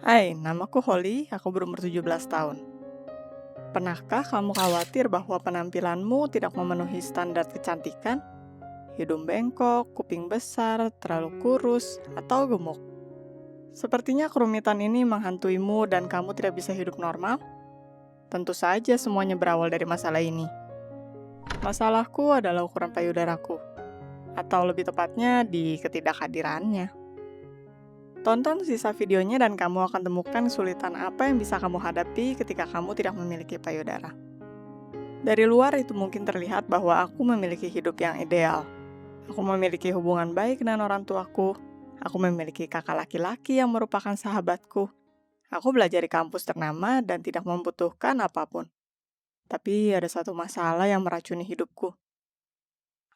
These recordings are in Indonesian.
Hai, namaku Holly, aku berumur 17 tahun. Pernahkah kamu khawatir bahwa penampilanmu tidak memenuhi standar kecantikan? Hidung bengkok, kuping besar, terlalu kurus, atau gemuk? Sepertinya kerumitan ini menghantuimu dan kamu tidak bisa hidup normal? Tentu saja semuanya berawal dari masalah ini. Masalahku adalah ukuran payudaraku, atau lebih tepatnya di ketidakhadirannya. Tonton sisa videonya dan kamu akan temukan kesulitan apa yang bisa kamu hadapi ketika kamu tidak memiliki payudara. Dari luar itu mungkin terlihat bahwa aku memiliki hidup yang ideal. Aku memiliki hubungan baik dengan orang tuaku. Aku memiliki kakak laki-laki yang merupakan sahabatku. Aku belajar di kampus ternama dan tidak membutuhkan apapun. Tapi ada satu masalah yang meracuni hidupku.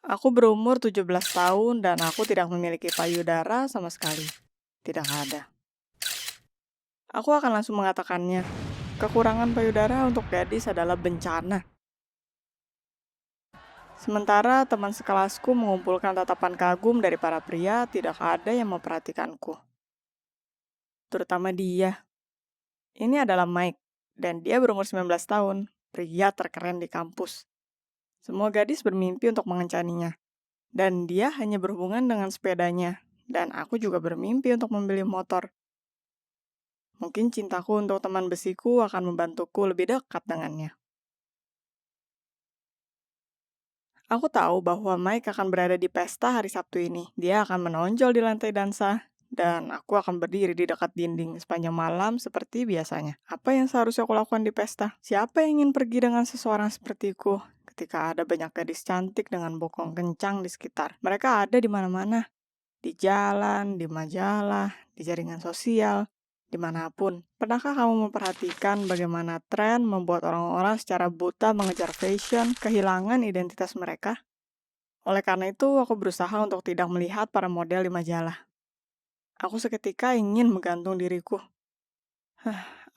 Aku berumur 17 tahun dan aku tidak memiliki payudara sama sekali. Tidak ada. Aku akan langsung mengatakannya. Kekurangan payudara untuk gadis adalah bencana. Sementara teman sekelasku mengumpulkan tatapan kagum dari para pria, tidak ada yang memperhatikanku. Terutama dia. Ini adalah Mike, dan dia berumur 19 tahun, pria terkeren di kampus. Semua gadis bermimpi untuk mengencaninya, dan dia hanya berhubungan dengan sepedanya, dan aku juga bermimpi untuk membeli motor. Mungkin cintaku untuk teman besiku akan membantuku lebih dekat dengannya. Aku tahu bahwa Mike akan berada di pesta hari Sabtu ini. Dia akan menonjol di lantai dansa, dan aku akan berdiri di dekat dinding sepanjang malam seperti biasanya. Apa yang seharusnya aku lakukan di pesta? Siapa yang ingin pergi dengan seseorang sepertiku ketika ada banyak gadis cantik dengan bokong kencang di sekitar? Mereka ada di mana-mana. Di jalan, di majalah, di jaringan sosial, dimanapun. Pernahkah kamu memperhatikan bagaimana tren membuat orang-orang secara buta mengejar fashion, kehilangan identitas mereka? Oleh karena itu, aku berusaha untuk tidak melihat para model di majalah. Aku seketika ingin menggantung diriku,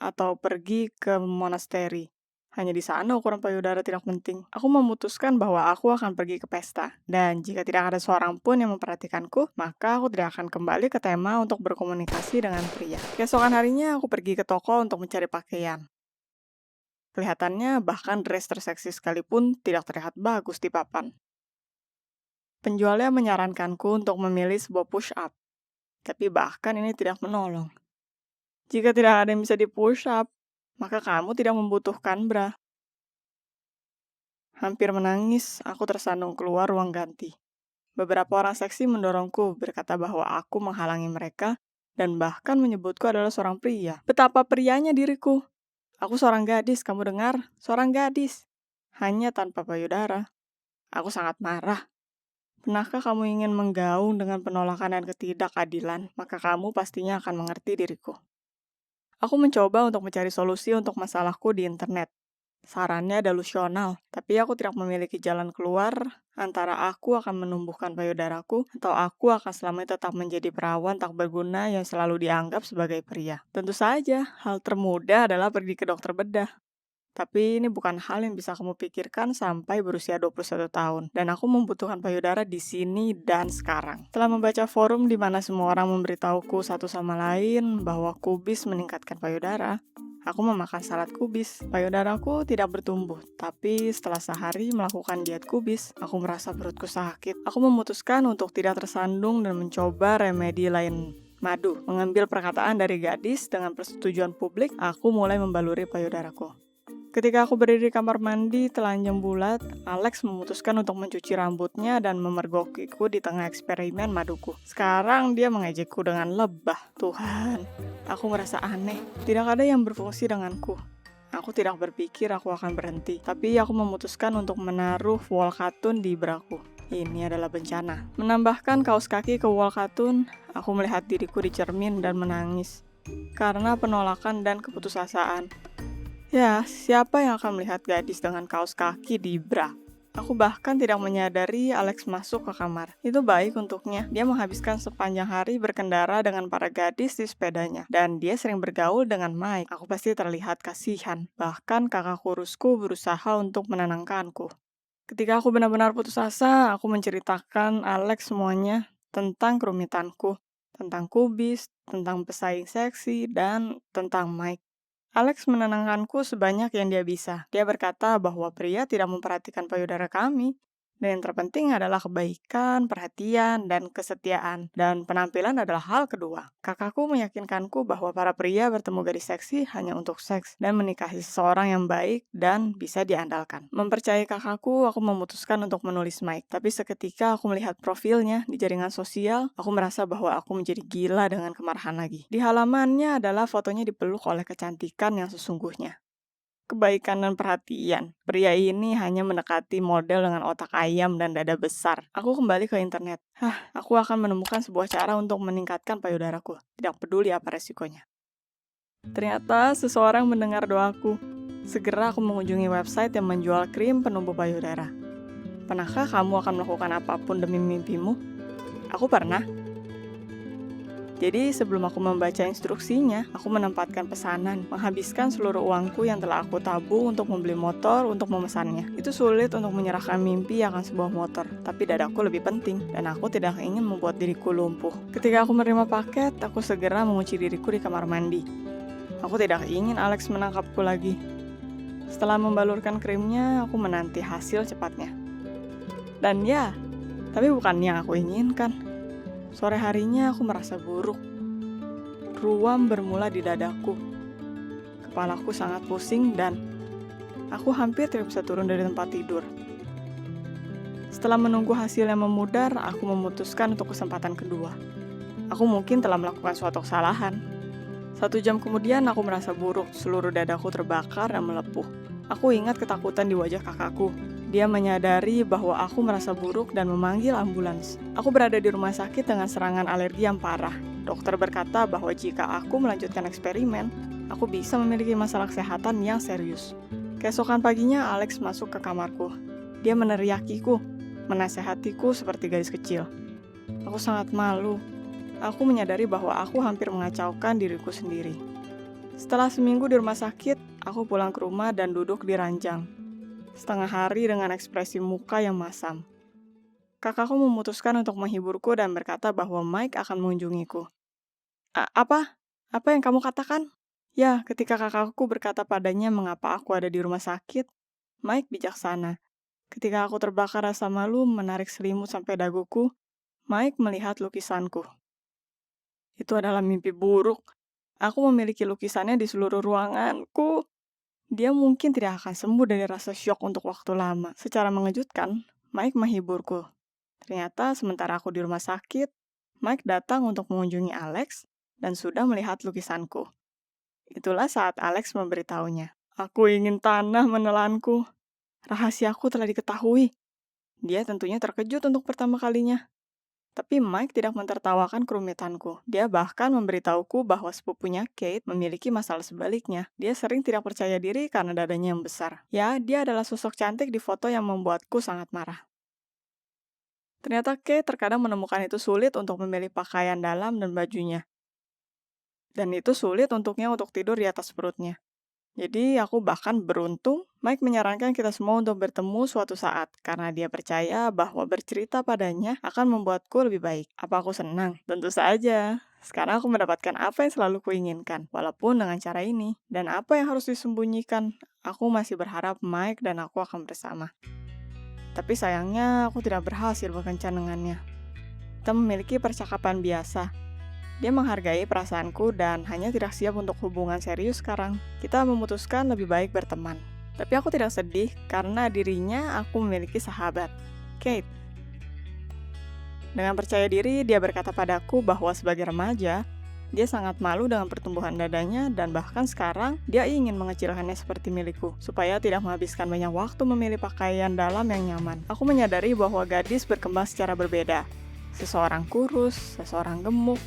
atau pergi ke monasteri. Hanya di sana ukuran payudara tidak penting. Aku memutuskan bahwa aku akan pergi ke pesta. Dan jika tidak ada seorang pun yang memperhatikanku, maka aku tidak akan kembali ke tema untuk berkomunikasi dengan pria. Keesokan harinya aku pergi ke toko untuk mencari pakaian. Kelihatannya bahkan dress terseksi sekalipun tidak terlihat bagus di papan. Penjualnya menyarankanku untuk memilih sebuah push-up. Tapi bahkan ini tidak menolong. Jika tidak ada yang bisa di-push up, maka kamu tidak membutuhkan bra. Hampir menangis, aku tersandung keluar ruang ganti. Beberapa orang seksi mendorongku, berkata bahwa aku menghalangi mereka, dan bahkan menyebutku adalah seorang pria. Betapa prianya diriku. Aku seorang gadis, kamu dengar? Seorang gadis. Hanya tanpa payudara. Aku sangat marah. Pernahkah kamu ingin menggaung dengan penolakan dan ketidakadilan? Maka kamu pastinya akan mengerti diriku. Aku mencoba untuk mencari solusi untuk masalahku di internet. Sarannya delusional, tapi aku tidak memiliki jalan keluar antara aku akan menumbuhkan payudaraku atau aku akan selamanya tetap menjadi perawan tak berguna yang selalu dianggap sebagai pria. Tentu saja, hal termudah adalah pergi ke dokter bedah. Tapi ini bukan hal yang bisa kamu pikirkan sampai berusia 21 tahun. Dan aku membutuhkan payudara di sini dan sekarang. Setelah membaca forum di mana semua orang memberitahuku satu sama lain bahwa kubis meningkatkan payudara, aku memakan salad kubis. Payudaraku tidak bertumbuh, tapi setelah sehari melakukan diet kubis, aku merasa perutku sakit. Aku memutuskan untuk tidak tersandung dan mencoba remedi lain. Madu, mengambil perkataan dari gadis dengan persetujuan publik, aku mulai membaluri payudaraku. Ketika aku berdiri di kamar mandi telanjang bulat, Alex memutuskan untuk mencuci rambutnya dan memergokiku di tengah eksperimen maduku. Sekarang dia mengejekku dengan lebah. Tuhan, aku merasa aneh. Tidak ada yang berfungsi denganku. Aku tidak berpikir aku akan berhenti, tapi aku memutuskan untuk menaruh wall katun di braku. Ini adalah bencana. Menambahkan kaos kaki ke wall katun, aku melihat diriku di cermin dan menangis. Karena penolakan dan keputusasaan. Ya, siapa yang akan melihat gadis dengan kaos kaki di bra? Aku bahkan tidak menyadari Alex masuk ke kamar. Itu baik untuknya. Dia menghabiskan sepanjang hari berkendara dengan para gadis di sepedanya. Dan dia sering bergaul dengan Mike. Aku pasti terlihat kasihan. Bahkan kakak kurusku berusaha untuk menenangkanku. Ketika aku benar-benar putus asa, aku menceritakan Alex semuanya tentang kerumitanku. tentang kubis, tentang pesaing seksi, dan tentang Mike. Alex menenangkanku sebanyak yang dia bisa. Dia berkata bahwa pria tidak memperhatikan payudara kami. Dan yang terpenting adalah kebaikan, perhatian, dan kesetiaan. Dan penampilan adalah hal kedua. Kakakku meyakinkanku bahwa para pria bertemu gadis seksi hanya untuk seks dan menikahi seseorang yang baik dan bisa diandalkan. Mempercayai kakakku, aku memutuskan untuk menulis Mike. Tapi seketika aku melihat profilnya di jaringan sosial, aku merasa bahwa aku menjadi gila dengan kemarahan lagi. Di halamannya adalah fotonya dipeluk oleh kecantikan yang sesungguhnya. Kebaikan dan perhatian. Pria ini hanya mendekati model dengan otak ayam dan dada besar. Aku kembali ke internet. Aku akan menemukan sebuah cara untuk meningkatkan payudaraku. Tidak peduli apa resikonya. Ternyata seseorang mendengar doaku. Segera aku mengunjungi website yang menjual krim penumbuh payudara. Pernahkah kamu akan melakukan apapun demi mimpimu? Aku pernah. Jadi sebelum aku membaca instruksinya, aku menempatkan pesanan, menghabiskan seluruh uangku yang telah aku tabung untuk membeli motor untuk memesannya. Itu sulit untuk menyerahkan mimpi akan sebuah motor, tapi dadaku lebih penting, dan aku tidak ingin membuat diriku lumpuh. Ketika aku menerima paket, aku segera mengunci diriku di kamar mandi. Aku tidak ingin Alex menangkapku lagi. Setelah membalurkan krimnya, aku menanti hasil cepatnya. Dan ya, tapi bukan yang aku inginkan. Sore harinya aku merasa buruk. Ruam bermula di dadaku. Kepalaku sangat pusing dan aku hampir tidak bisa turun dari tempat tidur. Setelah menunggu hasil yang memudar, aku memutuskan untuk kesempatan kedua. Aku mungkin telah melakukan suatu kesalahan. 1 jam kemudian aku merasa buruk, seluruh dadaku terbakar dan melepuh. Aku ingat ketakutan di wajah kakakku. Dia menyadari bahwa aku merasa buruk dan memanggil ambulans. Aku berada di rumah sakit dengan serangan alergi yang parah. Dokter berkata bahwa jika aku melanjutkan eksperimen, aku bisa memiliki masalah kesehatan yang serius. Keesokan paginya, Alex masuk ke kamarku. Dia meneriakiku, menasehatiku seperti gadis kecil. Aku sangat malu. Aku menyadari bahwa aku hampir mengacaukan diriku sendiri. Setelah seminggu di rumah sakit, aku pulang ke rumah dan duduk di ranjang. Setengah hari dengan ekspresi muka yang masam. Kakakku memutuskan untuk menghiburku dan berkata bahwa Mike akan mengunjungiku. Apa? Apa yang kamu katakan? Ya, ketika kakakku berkata padanya mengapa aku ada di rumah sakit, Mike bijaksana. Ketika aku terbakar rasa malu menarik selimut sampai daguku, Mike melihat lukisanku. Itu adalah mimpi buruk. Aku memiliki lukisannya di seluruh ruanganku. Dia mungkin tidak akan sembuh dari rasa syok untuk waktu lama. Secara mengejutkan, Mike menghiburku. Ternyata sementara aku di rumah sakit, Mike datang untuk mengunjungi Alex dan sudah melihat lukisanku. Itulah saat Alex memberitahunya. Aku ingin tanah menelanku. Rahasiaku telah diketahui. Dia tentunya terkejut untuk pertama kalinya. Tapi Mike tidak mentertawakan kerumitanku. Dia bahkan memberitahuku bahwa sepupunya Kate memiliki masalah sebaliknya. Dia sering tidak percaya diri karena dadanya yang besar. Ya, dia adalah sosok cantik di foto yang membuatku sangat marah. Ternyata Kate terkadang menemukan itu sulit untuk memilih pakaian dalam dan bajunya. Dan itu sulit untuknya untuk tidur di atas perutnya. Jadi aku bahkan beruntung Mike menyarankan kita semua untuk bertemu suatu saat karena dia percaya bahwa bercerita padanya akan membuatku lebih baik. Apa aku senang? Tentu saja. Sekarang aku mendapatkan apa yang selalu kuinginkan, walaupun dengan cara ini. Dan apa yang harus disembunyikan? Aku masih berharap Mike dan aku akan bersama. Tapi sayangnya aku tidak berhasil berkencan dengannya. Kita memiliki percakapan biasa. Dia menghargai perasaanku dan hanya tidak siap untuk hubungan serius sekarang. Kita memutuskan lebih baik berteman. Tapi aku tidak sedih karena dirinya aku memiliki sahabat, Kate. Dengan percaya diri, dia berkata padaku bahwa sebagai remaja, dia sangat malu dengan pertumbuhan dadanya dan bahkan sekarang dia ingin mengecilkannya seperti milikku, supaya tidak menghabiskan banyak waktu memilih pakaian dalam yang nyaman. Aku menyadari bahwa gadis berkembang secara berbeda. Seseorang kurus, seseorang gemuk,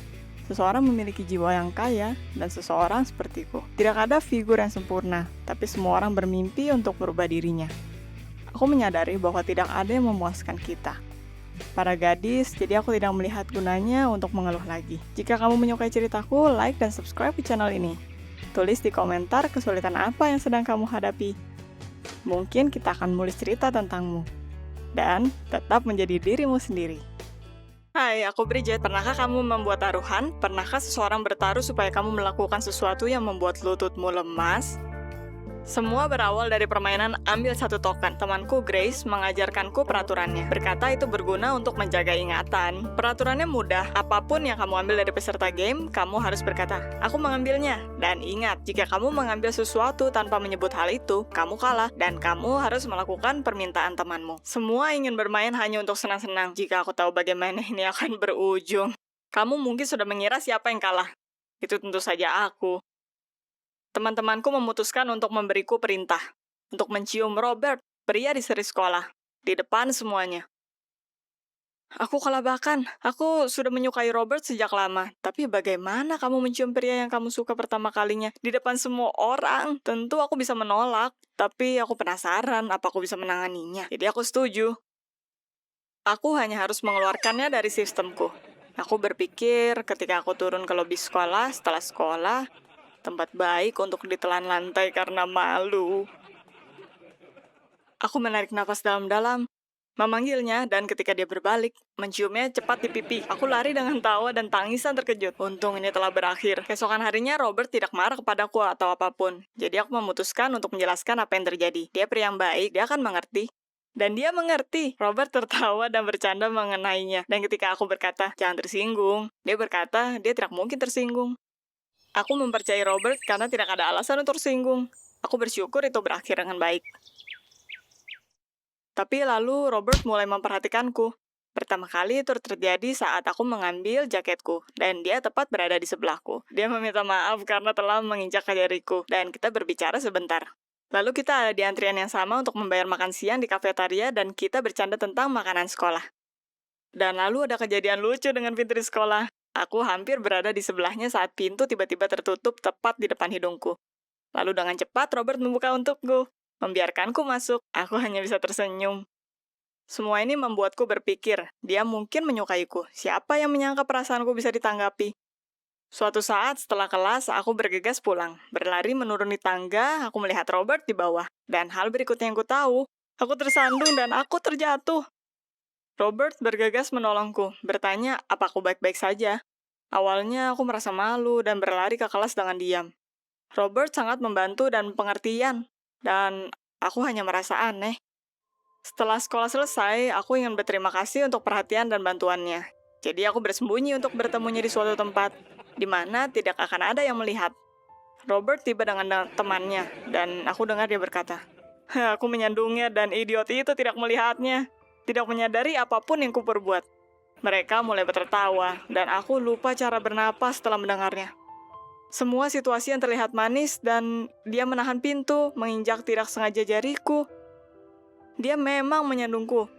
seseorang memiliki jiwa yang kaya, dan seseorang sepertiku. Tidak ada figur yang sempurna, tapi semua orang bermimpi untuk merubah dirinya. Aku menyadari bahwa tidak ada yang memuaskan kita. Para gadis, jadi aku tidak melihat gunanya untuk mengeluh lagi. Jika kamu menyukai ceritaku, like dan subscribe di channel ini. Tulis di komentar kesulitan apa yang sedang kamu hadapi. Mungkin kita akan menulis cerita tentangmu. Dan tetap menjadi dirimu sendiri. Hai, aku Bridget. Pernahkah kamu membuat taruhan? Pernahkah seseorang bertaruh supaya kamu melakukan sesuatu yang membuat lututmu lemas? Semua berawal dari permainan ambil satu token. Temanku Grace mengajarkanku peraturannya. Berkata itu berguna untuk menjaga ingatan. Peraturannya mudah. Apapun yang kamu ambil dari peserta game, kamu harus berkata, "Aku mengambilnya." Dan ingat, jika kamu mengambil sesuatu tanpa menyebut hal itu, kamu kalah dan kamu harus melakukan permintaan temanmu. Semua ingin bermain hanya untuk senang-senang. Jika aku tahu bagaimana ini akan berujung. Kamu mungkin sudah mengira siapa yang kalah. Itu tentu saja aku. Teman-temanku memutuskan untuk memberiku perintah, untuk mencium Robert, pria di seri sekolah, di depan semuanya. Aku kelabakan. Aku sudah menyukai Robert sejak lama. Tapi bagaimana kamu mencium pria yang kamu suka pertama kalinya di depan semua orang? Tentu aku bisa menolak, tapi aku penasaran apa aku bisa menanganinya. Jadi aku setuju. Aku hanya harus mengeluarkannya dari sistemku. Aku berpikir ketika aku turun ke lobi sekolah setelah sekolah, tempat baik untuk ditelan lantai karena malu. Aku menarik nafas dalam-dalam, memanggilnya, dan ketika dia berbalik, menciumnya cepat di pipi. Aku lari dengan tawa dan tangisan terkejut. Untung ini telah berakhir. Keesokan harinya, Robert tidak marah kepadaku atau apapun. Jadi aku memutuskan untuk menjelaskan apa yang terjadi. Dia pria yang baik, dia akan mengerti. Dan dia mengerti. Robert tertawa dan bercanda mengenainya. Dan ketika aku berkata, "Jangan tersinggung," dia berkata, dia tidak mungkin tersinggung. Aku mempercayai Robert karena tidak ada alasan untuk tersinggung. Aku bersyukur itu berakhir dengan baik. Tapi lalu Robert mulai memperhatikanku. Pertama kali itu terjadi saat aku mengambil jaketku, dan dia tepat berada di sebelahku. Dia meminta maaf karena telah menginjak jariku, dan kita berbicara sebentar. Lalu kita ada di antrian yang sama untuk membayar makan siang di kafetaria, dan kita bercanda tentang makanan sekolah. Dan lalu ada kejadian lucu dengan pintu di sekolah. Aku hampir berada di sebelahnya saat pintu tiba-tiba tertutup tepat di depan hidungku. Lalu dengan cepat Robert membuka untukku, membiarkanku masuk. Aku hanya bisa tersenyum. Semua ini membuatku berpikir, dia mungkin menyukaiku. Siapa yang menyangka perasaanku bisa ditanggapi? Suatu saat setelah kelas, aku bergegas pulang. Berlari menuruni tangga, aku melihat Robert di bawah. Dan hal berikutnya yang ku tahu, aku tersandung dan aku terjatuh. Robert bergegas menolongku, bertanya apa aku baik-baik saja. Awalnya aku merasa malu dan berlari ke kelas dengan diam. Robert sangat membantu dan pengertian, dan aku hanya merasa aneh. Setelah sekolah selesai, aku ingin berterima kasih untuk perhatian dan bantuannya. Jadi aku bersembunyi untuk bertemunya di suatu tempat, di mana tidak akan ada yang melihat. Robert tiba dengan temannya, dan aku dengar dia berkata, "Aku menyandungnya dan idiot itu tidak melihatnya, tidak menyadari apapun yang kuperbuat." Mereka mulai tertawa, dan aku lupa cara bernapas setelah mendengarnya. Semua situasi yang terlihat manis, dan dia menahan pintu, menginjak tidak sengaja jariku. Dia memang menyandungku.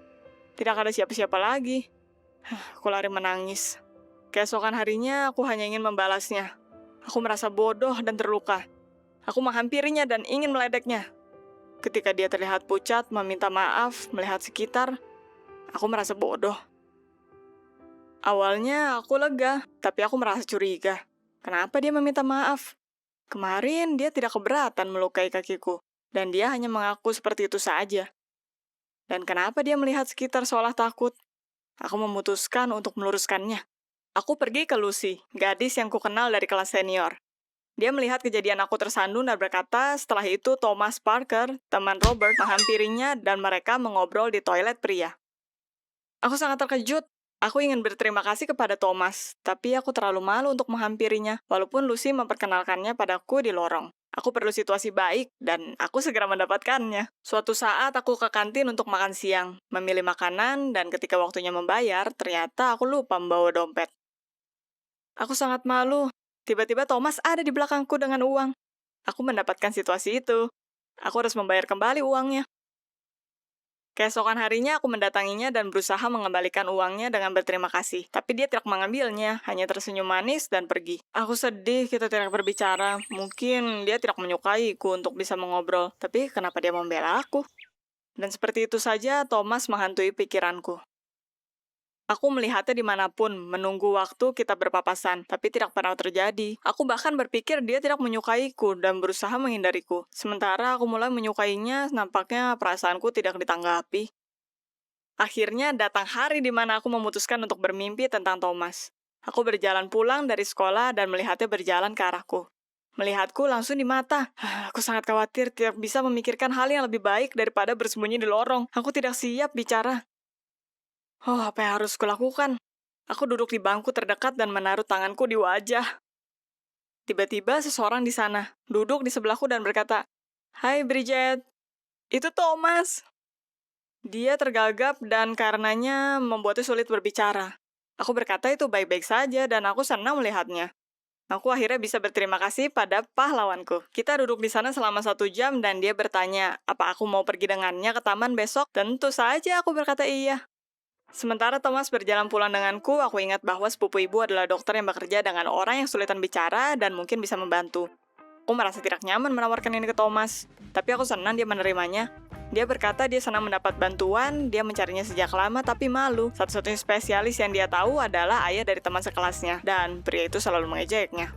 Tidak ada siapa-siapa lagi. Aku lari menangis. Keesokan harinya, aku hanya ingin membalasnya. Aku merasa bodoh dan terluka. Aku menghampirinya dan ingin meledeknya. Ketika dia terlihat pucat, meminta maaf, melihat sekitar, aku merasa bodoh. Awalnya aku lega, tapi aku merasa curiga. Kenapa dia meminta maaf? Kemarin dia tidak keberatan melukai kakiku, dan dia hanya mengaku seperti itu saja. Dan kenapa dia melihat sekitar seolah takut? Aku memutuskan untuk meluruskannya. Aku pergi ke Lucy, gadis yang kukenal dari kelas senior. Dia melihat kejadian aku tersandung dan berkata setelah itu Thomas Parker, teman Robert, menghampirinya dan mereka mengobrol di toilet pria. Aku sangat terkejut. Aku ingin berterima kasih kepada Thomas, tapi aku terlalu malu untuk menghampirinya, walaupun Lucy memperkenalkannya padaku di lorong. Aku perlu situasi baik, dan aku segera mendapatkannya. Suatu saat aku ke kantin untuk makan siang, memilih makanan, dan ketika waktunya membayar, ternyata aku lupa membawa dompet. Aku sangat malu. Tiba-tiba Thomas ada di belakangku dengan uang. Aku mendapatkan situasi itu. Aku harus membayar kembali uangnya. Keesokan harinya aku mendatanginya dan berusaha mengembalikan uangnya dengan berterima kasih. Tapi dia tidak mengambilnya, hanya tersenyum manis dan pergi. Aku sedih kita tidak berbicara. Mungkin dia tidak menyukaiku untuk bisa mengobrol. Tapi kenapa dia membela aku? Dan seperti itu saja Thomas menghantui pikiranku. Aku melihatnya dimanapun, menunggu waktu kita berpapasan, tapi tidak pernah terjadi. Aku bahkan berpikir dia tidak menyukaiku dan berusaha menghindariku. Sementara aku mulai menyukainya, nampaknya perasaanku tidak ditanggapi. Akhirnya datang hari di mana aku memutuskan untuk bermimpi tentang Thomas. Aku berjalan pulang dari sekolah dan melihatnya berjalan ke arahku. Melihatku langsung di mata. Aku sangat khawatir tidak bisa memikirkan hal yang lebih baik daripada bersembunyi di lorong. Aku tidak siap bicara. Oh, apa yang harus kulakukan? Aku duduk di bangku terdekat dan menaruh tanganku di wajah. Tiba-tiba seseorang di sana duduk di sebelahku dan berkata, "Hai Bridget, itu Thomas." Dia tergagap dan karenanya membuatnya sulit berbicara. Aku berkata itu baik-baik saja dan aku senang melihatnya. Aku akhirnya bisa berterima kasih pada pahlawanku. Kita duduk di sana selama 1 jam dan dia bertanya, apa aku mau pergi dengannya ke taman besok? Tentu saja aku berkata iya. Sementara Thomas berjalan pulang denganku, aku ingat bahwa sepupu ibu adalah dokter yang bekerja dengan orang yang sulitan bicara dan mungkin bisa membantu. Aku merasa tidak nyaman menawarkan ini ke Thomas, tapi aku senang dia menerimanya. Dia berkata dia senang mendapat bantuan, dia mencarinya sejak lama tapi malu. Satu-satunya spesialis yang dia tahu adalah ayah dari teman sekelasnya, dan pria itu selalu mengejeknya.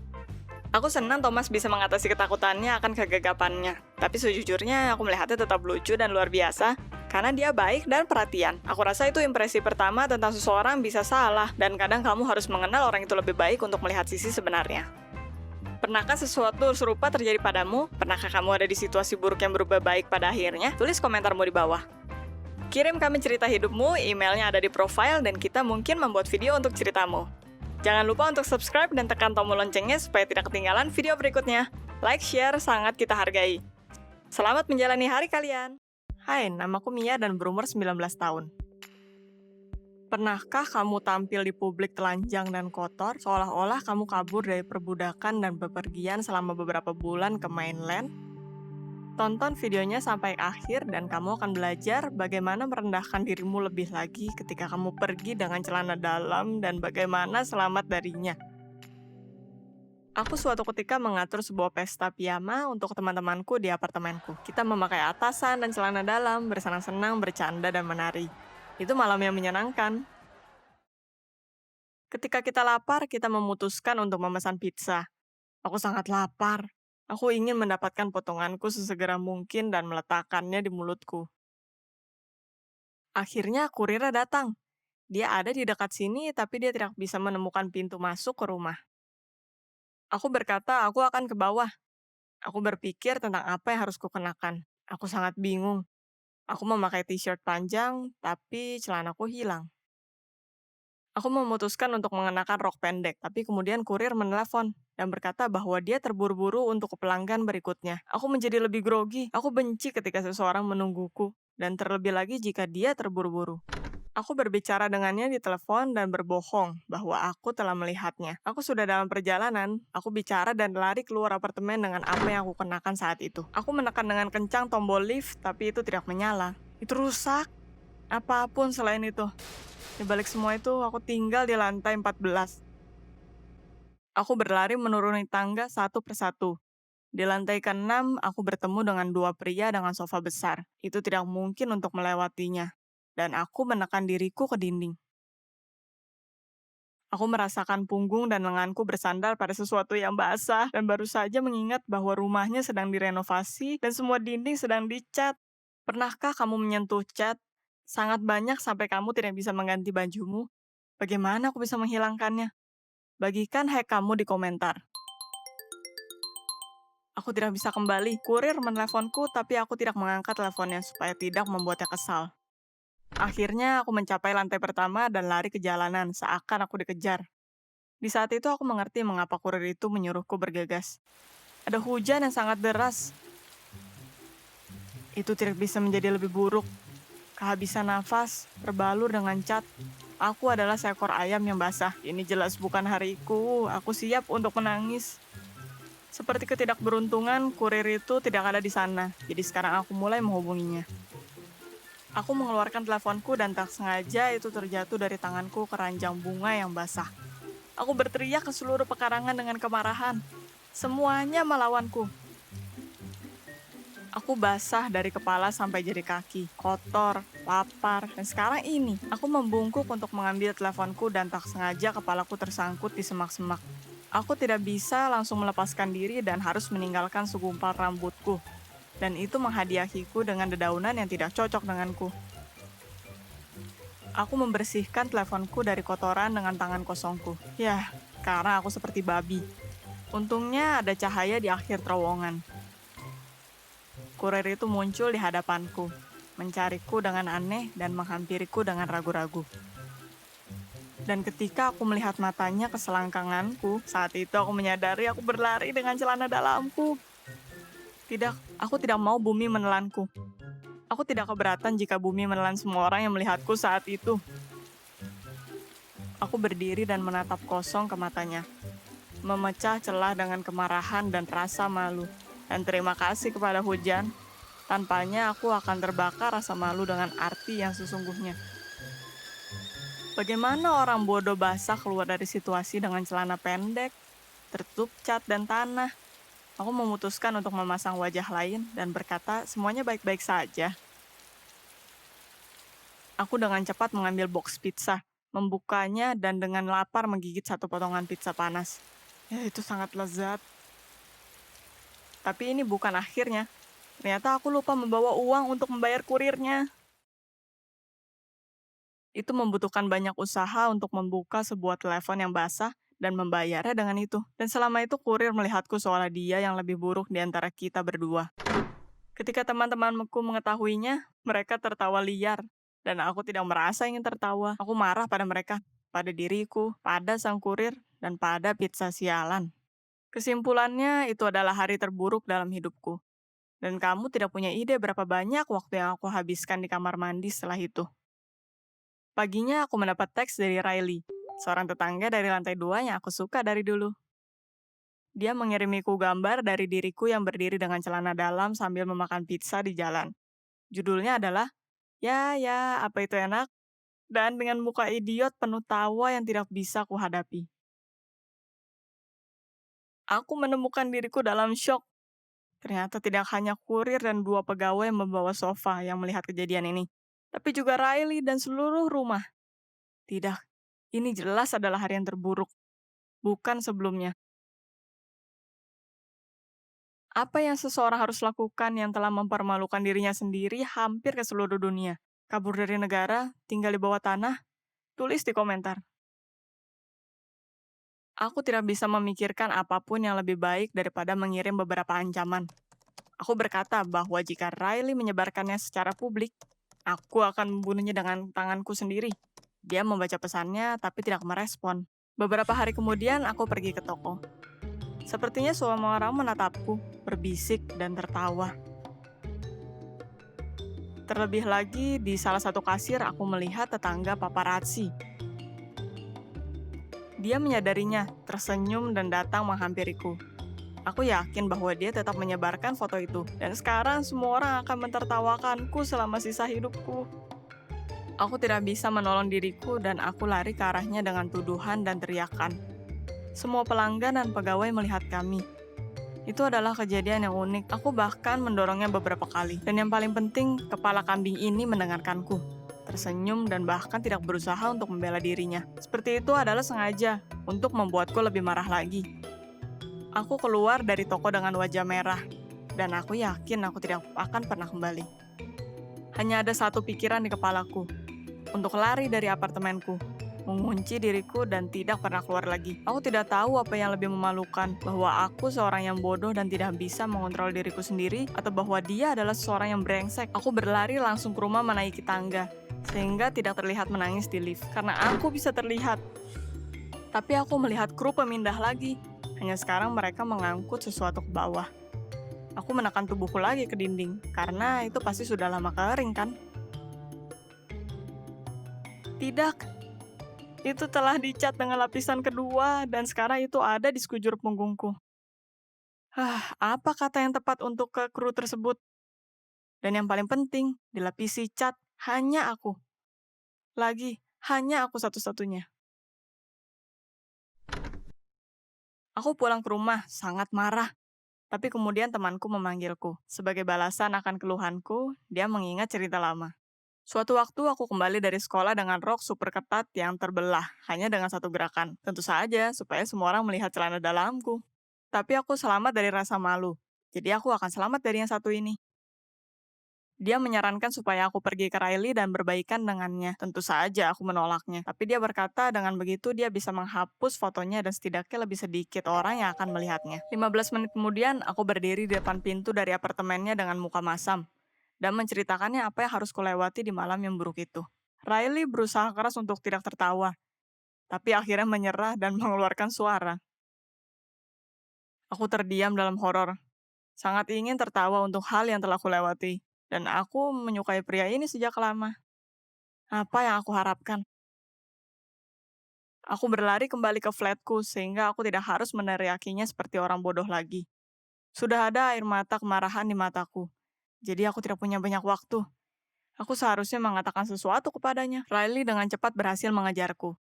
Aku senang Thomas bisa mengatasi ketakutannya akan kegagapannya, tapi sejujurnya aku melihatnya tetap lucu dan luar biasa, karena dia baik dan perhatian. Aku rasa itu impresi pertama tentang seseorang bisa salah, dan kadang kamu harus mengenal orang itu lebih baik untuk melihat sisi sebenarnya. Pernahkah sesuatu serupa terjadi padamu? Pernahkah kamu ada di situasi buruk yang berubah baik pada akhirnya? Tulis komentarmu di bawah. Kirim kami cerita hidupmu, emailnya ada di profile, dan kita mungkin membuat video untuk ceritamu. Jangan lupa untuk subscribe dan tekan tombol loncengnya supaya tidak ketinggalan video berikutnya. Like, share, sangat kita hargai. Selamat menjalani hari kalian. Hai, namaku Mia dan berumur 19 tahun. Pernahkah kamu tampil di publik telanjang dan kotor, seolah-olah kamu kabur dari perbudakan dan bepergian selama beberapa bulan ke mainland? Tonton videonya sampai akhir dan kamu akan belajar bagaimana merendahkan dirimu lebih lagi ketika kamu pergi dengan celana dalam dan bagaimana selamat darinya. Aku suatu ketika mengatur sebuah pesta piyama untuk teman-temanku di apartemenku. Kita memakai atasan dan celana dalam, bersenang-senang, bercanda, dan menari. Itu malam yang menyenangkan. Ketika kita lapar, kita memutuskan untuk memesan pizza. Aku sangat lapar. Aku ingin mendapatkan potonganku sesegera mungkin dan meletakkannya di mulutku. Akhirnya kurirnya datang. Dia ada di dekat sini, tapi dia tidak bisa menemukan pintu masuk ke rumah. Aku berkata, aku akan ke bawah. Aku berpikir tentang apa yang harus kukenakan. Aku sangat bingung. Aku memakai t-shirt panjang, tapi celanaku hilang. Aku memutuskan untuk mengenakan rok pendek, tapi kemudian kurir menelepon dan berkata bahwa dia terburu-buru untuk ke pelanggan berikutnya. Aku menjadi lebih grogi. Aku benci ketika seseorang menungguku, dan terlebih lagi jika dia terburu-buru. Aku berbicara dengannya di telepon dan berbohong bahwa aku telah melihatnya. Aku sudah dalam perjalanan, aku bicara dan lari keluar apartemen dengan apa yang aku kenakan saat itu. Aku menekan dengan kencang tombol lift, tapi itu tidak menyala. Itu rusak. Apapun selain itu. Di balik semua itu, aku tinggal di lantai 14. Aku berlari menuruni tangga satu persatu. Di lantai ke-6, aku bertemu dengan 2 pria dengan sofa besar. Itu tidak mungkin untuk melewatinya. Dan aku menekan diriku ke dinding. Aku merasakan punggung dan lenganku bersandar pada sesuatu yang basah dan baru saja mengingat bahwa rumahnya sedang direnovasi dan semua dinding sedang dicat. Pernahkah kamu menyentuh cat? Sangat banyak sampai kamu tidak bisa mengganti bajumu. Bagaimana aku bisa menghilangkannya? Bagikan hack kamu di komentar. Aku tidak bisa kembali. Kurir meneleponku, tapi aku tidak mengangkat teleponnya supaya tidak membuatnya kesal. Akhirnya aku mencapai lantai pertama dan lari ke jalanan, seakan aku dikejar. Di saat itu aku mengerti mengapa kurir itu menyuruhku bergegas. Ada hujan yang sangat deras. Itu tidak bisa menjadi lebih buruk. Kehabisan nafas, berbalur dengan cat. Aku adalah seekor ayam yang basah. Ini jelas bukan hariku. Aku siap untuk menangis. Seperti ketidakberuntungan, kurir itu tidak ada di sana. Jadi sekarang aku mulai menghubunginya. Aku mengeluarkan teleponku dan tak sengaja itu terjatuh dari tanganku ke ranjang bunga yang basah. Aku berteriak ke seluruh pekarangan dengan kemarahan. Semuanya melawanku. Aku basah dari kepala sampai jari kaki, kotor, lapar, dan sekarang ini aku membungkuk untuk mengambil teleponku dan tak sengaja kepalaku tersangkut di semak-semak. Aku tidak bisa langsung melepaskan diri dan harus meninggalkan segumpal rambutku. Dan itu menghadiahiku dengan dedaunan yang tidak cocok denganku. Aku membersihkan teleponku dari kotoran dengan tangan kosongku. Yah, sekarang aku seperti babi. Untungnya ada cahaya di akhir terowongan. Kurir itu muncul di hadapanku, mencariku dengan aneh dan menghampiriku dengan ragu-ragu. Dan ketika aku melihat matanya ke selangkanganku, saat itu aku menyadari aku berlari dengan celana dalamku. Tidak, aku tidak mau bumi menelanku. Aku tidak keberatan jika bumi menelan semua orang yang melihatku saat itu. Aku berdiri dan menatap kosong ke matanya, memecah celah dengan kemarahan dan rasa malu. Dan terima kasih kepada hujan, tanpanya aku akan terbakar rasa malu dengan arti yang sesungguhnya. Bagaimana orang bodoh basah keluar dari situasi dengan celana pendek, tertutup cat dan tanah? Aku memutuskan untuk memasang wajah lain dan berkata semuanya baik-baik saja. Aku dengan cepat mengambil box pizza, membukanya dan dengan lapar menggigit satu potongan pizza panas. Ya, itu sangat lezat. Tapi ini bukan akhirnya. Ternyata aku lupa membawa uang untuk membayar kurirnya. Itu membutuhkan banyak usaha untuk membuka sebuah telepon yang basah dan membayarnya dengan itu. Dan selama itu kurir melihatku seolah dia yang lebih buruk di antara kita berdua. Ketika teman-temanku mengetahuinya, mereka tertawa liar. Dan aku tidak merasa ingin tertawa. Aku marah pada mereka, pada diriku, pada sang kurir, dan pada pizza sialan. Kesimpulannya, itu adalah hari terburuk dalam hidupku. Dan kamu tidak punya ide berapa banyak waktu yang aku habiskan di kamar mandi setelah itu. Paginya aku mendapat teks dari Riley, seorang tetangga dari lantai 2 yang aku suka dari dulu. Dia mengirimiku gambar dari diriku yang berdiri dengan celana dalam sambil memakan pizza di jalan. Judulnya adalah, "Ya, ya, apa itu enak?" Dan dengan muka idiot penuh tawa yang tidak bisa kuhadapi. Aku menemukan diriku dalam syok. Ternyata tidak hanya kurir dan 2 pegawai yang membawa sofa yang melihat kejadian ini, tapi juga Riley dan seluruh rumah. Tidak, ini jelas adalah hari yang terburuk, bukan sebelumnya. Apa yang seseorang harus lakukan yang telah mempermalukan dirinya sendiri hampir ke seluruh dunia? Kabur dari negara, tinggal di bawah tanah? Tulis di komentar. Aku tidak bisa memikirkan apapun yang lebih baik daripada mengirim beberapa ancaman. Aku berkata bahwa jika Riley menyebarkannya secara publik, aku akan membunuhnya dengan tanganku sendiri. Dia membaca pesannya tapi tidak merespon. Beberapa hari kemudian aku pergi ke toko. Sepertinya semua orang menatapku, berbisik dan tertawa. Terlebih lagi, di salah satu kasir aku melihat tetangga paparazzi. Dia menyadarinya, tersenyum dan datang menghampiriku. Aku yakin bahwa dia tetap menyebarkan foto itu, dan sekarang semua orang akan mentertawakanku selama sisa hidupku. Aku tidak bisa menolong diriku dan aku lari ke arahnya dengan tuduhan dan teriakan. Semua pelanggan dan pegawai melihat kami. Itu adalah kejadian yang unik. Aku bahkan mendorongnya beberapa kali. Dan yang paling penting, kepala kambing ini mendengarkanku. Tersenyum dan bahkan tidak berusaha untuk membela dirinya. Seperti itu adalah sengaja, untuk membuatku lebih marah lagi. Aku keluar dari toko dengan wajah merah, dan aku yakin aku tidak akan pernah kembali. Hanya ada satu pikiran di kepalaku, untuk lari dari apartemenku, mengunci diriku dan tidak pernah keluar lagi. Aku tidak tahu apa yang lebih memalukan, bahwa aku seorang yang bodoh dan tidak bisa mengontrol diriku sendiri, atau bahwa dia adalah seorang yang brengsek. Aku berlari langsung ke rumah menaiki tangga, sehingga tidak terlihat menangis di lift, karena aku bisa terlihat. Tapi aku melihat kru pemindah lagi. Hanya sekarang mereka mengangkut sesuatu ke bawah. Aku menekan tubuhku lagi ke dinding, karena itu pasti sudah lama kering kan? Tidak, itu telah dicat dengan lapisan kedua, dan sekarang itu ada di sekujur punggungku. Apa kata yang tepat untuk ke kru tersebut? Dan yang paling penting, dilapisi cat hanya aku. Lagi, hanya aku satu-satunya. Aku pulang ke rumah, sangat marah. Tapi kemudian temanku memanggilku. Sebagai balasan akan keluhanku, dia mengingat cerita lama. Suatu waktu aku kembali dari sekolah dengan rok super ketat yang terbelah, hanya dengan satu gerakan. Tentu saja, supaya semua orang melihat celana dalamku. Tapi aku selamat dari rasa malu. Jadi aku akan selamat dari yang satu ini. Dia menyarankan supaya aku pergi ke Riley dan berbaikan dengannya. Tentu saja aku menolaknya. Tapi dia berkata dengan begitu dia bisa menghapus fotonya dan setidaknya lebih sedikit orang yang akan melihatnya. 15 menit kemudian, aku berdiri di depan pintu dari apartemennya dengan muka masam dan menceritakannya apa yang harus kulewati di malam yang buruk itu. Riley berusaha keras untuk tidak tertawa, tapi akhirnya menyerah dan mengeluarkan suara. Aku terdiam dalam horor, sangat ingin tertawa untuk hal yang telah kulewati. Dan aku menyukai pria ini sejak lama. Apa yang aku harapkan? Aku berlari kembali ke flatku sehingga aku tidak harus meneriakinya seperti orang bodoh lagi. Sudah ada air mata kemarahan di mataku. Jadi aku tidak punya banyak waktu. Aku seharusnya mengatakan sesuatu kepadanya. Riley dengan cepat berhasil mengejarku.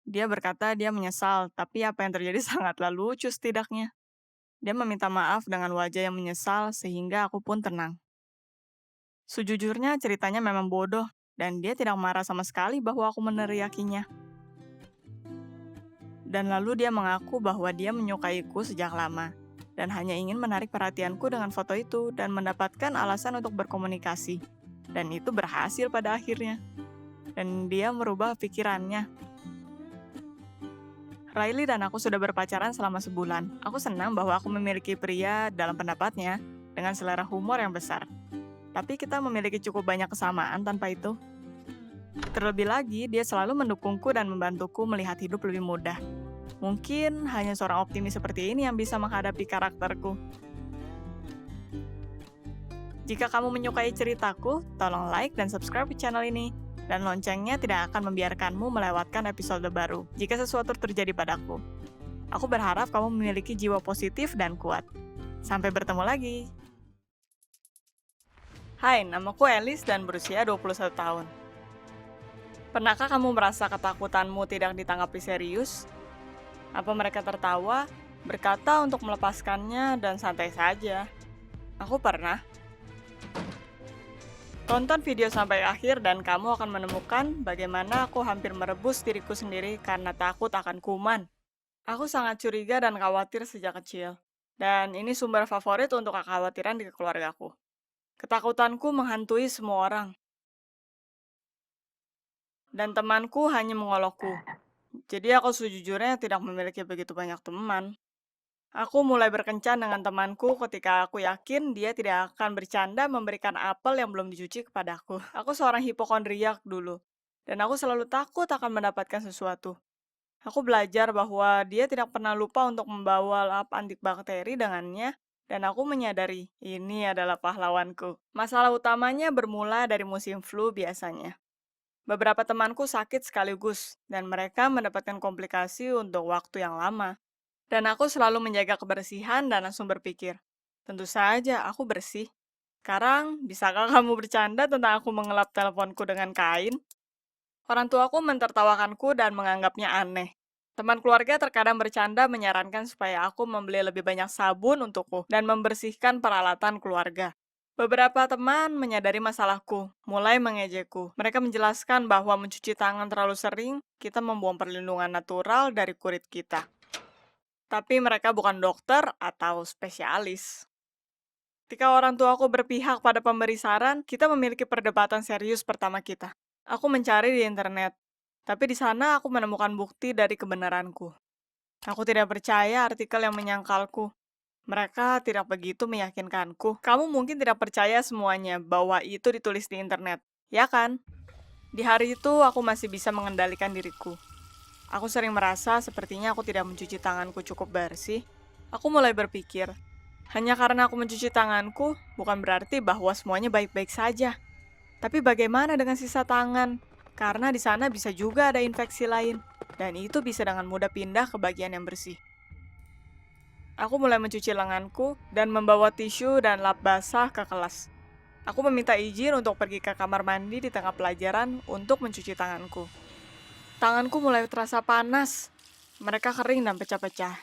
Dia berkata dia menyesal, tapi apa yang terjadi sangatlah lucu setidaknya. Dia meminta maaf dengan wajah yang menyesal sehingga aku pun tenang. Sejujurnya ceritanya memang bodoh, dan dia tidak marah sama sekali bahwa aku meneriakinya. Dan lalu dia mengaku bahwa dia menyukaiku sejak lama, dan hanya ingin menarik perhatianku dengan foto itu dan mendapatkan alasan untuk berkomunikasi. Dan itu berhasil pada akhirnya. Dan dia merubah pikirannya. Riley dan aku sudah berpacaran selama sebulan. Aku senang bahwa aku memiliki pria dalam pendapatnya dengan selera humor yang besar. Tapi kita memiliki cukup banyak kesamaan tanpa itu. Terlebih lagi, dia selalu mendukungku dan membantuku melihat hidup lebih mudah. Mungkin hanya seorang optimis seperti ini yang bisa menghadapi karakterku. Jika kamu menyukai ceritaku, tolong like dan subscribe di channel ini. Dan loncengnya tidak akan membiarkanmu melewatkan episode baru jika sesuatu terjadi padaku. Aku berharap kamu memiliki jiwa positif dan kuat. Sampai bertemu lagi. Hai, namaku Alice dan berusia 21 tahun. Pernahkah kamu merasa ketakutanmu tidak ditanggapi serius? Apa mereka tertawa, berkata untuk melepaskannya, dan santai saja? Aku pernah. Tonton video sampai akhir dan kamu akan menemukan bagaimana aku hampir merebus diriku sendiri karena takut akan kuman. Aku sangat curiga dan khawatir sejak kecil. Dan ini sumber favorit untuk kekhawatiran di keluargaku. Ketakutanku menghantui semua orang. Dan temanku hanya mengolokku. Jadi aku sejujurnya tidak memiliki begitu banyak teman. Aku mulai berkencan dengan temanku ketika aku yakin dia tidak akan bercanda memberikan apel yang belum dicuci kepadaku. Aku seorang hipokondriak dulu, dan aku selalu takut akan mendapatkan sesuatu. Aku belajar bahwa dia tidak pernah lupa untuk membawa lap antibakteri dengannya, dan aku menyadari ini adalah pahlawanku. Masalah utamanya bermula dari musim flu biasanya. Beberapa temanku sakit sekaligus, dan mereka mendapatkan komplikasi untuk waktu yang lama. Dan aku selalu menjaga kebersihan dan langsung berpikir, tentu saja aku bersih. Sekarang, bisakah kamu bercanda tentang aku mengelap teleponku dengan kain? Orang tuaku mentertawakanku dan menganggapnya aneh. Teman keluarga terkadang bercanda menyarankan supaya aku membeli lebih banyak sabun untukku dan membersihkan peralatan keluarga. Beberapa teman menyadari masalahku, mulai mengejekku. Mereka menjelaskan bahwa mencuci tangan terlalu sering, kita membuang perlindungan natural dari kulit kita. Tapi mereka bukan dokter atau spesialis. Ketika orang tuaku berpihak pada pemberi saran, kita memiliki perdebatan serius pertama kita. Aku mencari di internet, tapi di sana aku menemukan bukti dari kebenaranku. Aku tidak percaya artikel yang menyangkalku. Mereka tidak begitu meyakinkanku. Kamu mungkin tidak percaya semuanya bahwa itu ditulis di internet, ya kan? Di hari itu aku masih bisa mengendalikan diriku. Aku sering merasa sepertinya aku tidak mencuci tanganku cukup bersih. Aku mulai berpikir, hanya karena aku mencuci tanganku, bukan berarti bahwa semuanya baik-baik saja. Tapi bagaimana dengan sisa tangan? Karena di sana bisa juga ada infeksi lain, dan itu bisa dengan mudah pindah ke bagian yang bersih. Aku mulai mencuci lenganku dan membawa tisu dan lap basah ke kelas. Aku meminta izin untuk pergi ke kamar mandi di tengah pelajaran untuk mencuci tanganku. Tanganku mulai terasa panas. Mereka kering dan pecah-pecah.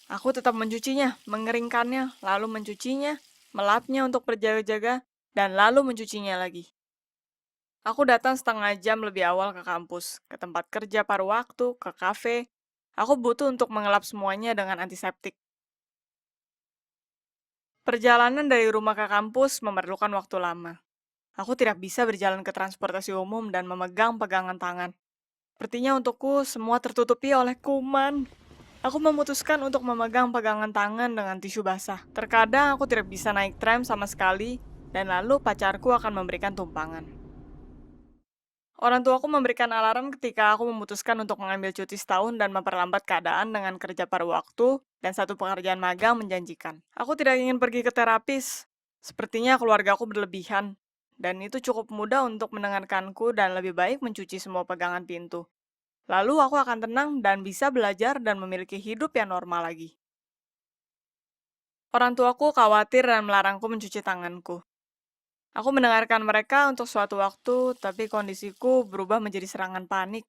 Aku tetap mencucinya, mengeringkannya, lalu mencucinya, melapnya untuk berjaga-jaga, dan lalu mencucinya lagi. Aku datang setengah jam lebih awal ke kampus, ke tempat kerja paruh waktu, ke kafe. Aku butuh untuk mengelap semuanya dengan antiseptik. Perjalanan dari rumah ke kampus memerlukan waktu lama. Aku tidak bisa berjalan ke transportasi umum dan memegang pegangan tangan. Sepertinya untukku semua tertutupi oleh kuman. Aku memutuskan untuk memegang pegangan tangan dengan tisu basah. Terkadang aku tidak bisa naik tram sama sekali, dan lalu pacarku akan memberikan tumpangan. Orang tuaku memberikan alarm ketika aku memutuskan untuk mengambil cuti setahun dan memperlambat keadaan dengan kerja paruh waktu dan satu pekerjaan magang menjanjikan. Aku tidak ingin pergi ke terapis. Sepertinya keluargaku berlebihan, dan itu cukup mudah untuk mendengarkanku dan lebih baik mencuci semua pegangan pintu. Lalu aku akan tenang dan bisa belajar dan memiliki hidup yang normal lagi. Orang tuaku khawatir dan melarangku mencuci tanganku. Aku mendengarkan mereka untuk suatu waktu, tapi kondisiku berubah menjadi serangan panik.